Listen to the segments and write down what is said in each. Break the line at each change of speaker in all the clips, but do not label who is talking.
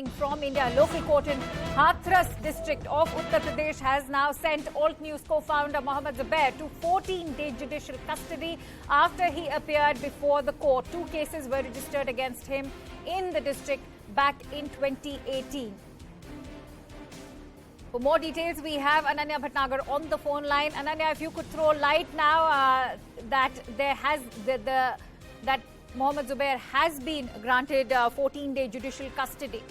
From India, local court in Hathras district of Uttar Pradesh has now sent Alt News co-founder Mohammed Zubair to 14-day judicial custody after he appeared before the court. Two cases were registered against him in the district back in 2018. For more details, we have Ananya Bhatnagar on the phone line. Ananya, if you could throw light now that Mohammed Zubair has been granted 14-day judicial custody.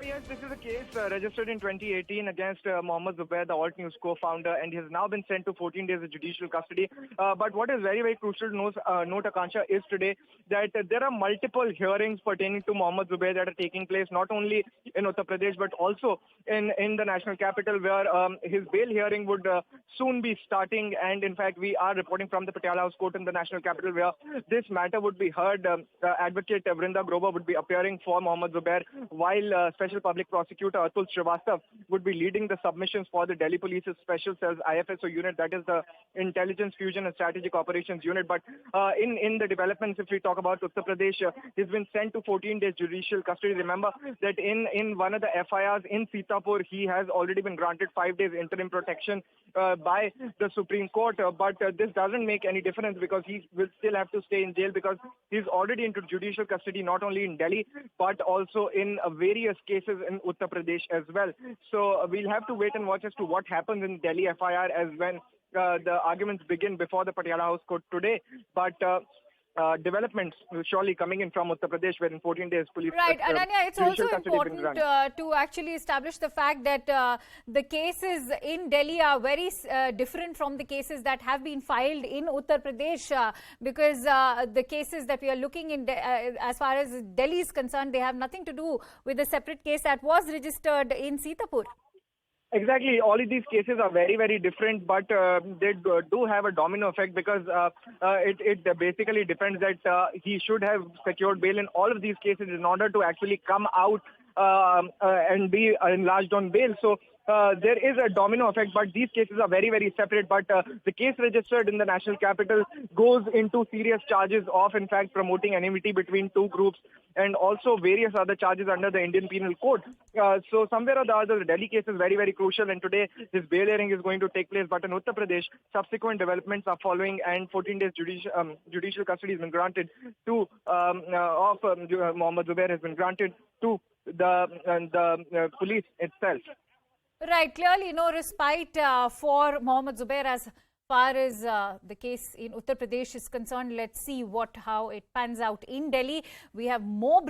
Yes, this is a case registered in 2018 against Mohammed Zubair, the Alt News co-founder, and he has now been sent to 14 days of judicial custody. But what is very, very crucial to note, Akansha, is today that there are multiple hearings pertaining to Mohammed Zubair that are taking place not only in Uttar Pradesh but also in the national capital, where his bail hearing would soon be starting. And in fact, we are reporting from the Patiala House Court in the national capital, where this matter would be heard. Advocate Vrinda Grover would be appearing for Mohammed Zubair, while Special Public Prosecutor Atul Srivastav would be leading the submissions for the Delhi Police's Special Cells IFSO unit, that is the Intelligence Fusion and Strategic Operations unit. But in the developments, if we talk about Uttar Pradesh, he's been sent to 14 days judicial custody. Remember that in one of the FIRs in Sitapur, he has already been granted 5 days interim protection by the Supreme Court. But this doesn't make any difference because he will still have to stay in jail because he's already into judicial custody not only in Delhi but also in various cases in Uttar Pradesh as well. So we'll have to wait and watch as to what happens in Delhi FIR as when the arguments begin before the Patiala House Court today. But developments surely coming in from Uttar Pradesh, where in 14 days police...
Right, Ananya, it's also important to actually establish the fact that the cases in Delhi are very different from the cases that have been filed in Uttar Pradesh because the cases that we are looking in, as far as Delhi is concerned, they have nothing to do with the separate case that was registered in Sitapur.
Exactly. All of these cases are very, very different, but they do have a domino effect because it basically depends that he should have secured bail in all of these cases in order to actually come out and be enlarged on bail. So there is a domino effect, but these cases are very, very separate. But the case registered in the national capital goes into serious charges of, in fact, promoting enmity between two groups and also various other charges under the Indian Penal Code. So somewhere or the other, the Delhi case is very, very crucial, and today this bail hearing is going to take place. But in Uttar Pradesh, subsequent developments are following, and 14 days judicial custody has been granted to Mohammed Zubair has been granted to the police itself.
Right, clearly no respite for Mohammed Zubair as far as the case in Uttar Pradesh is concerned. Let's see how it pans out in Delhi. We have more breaking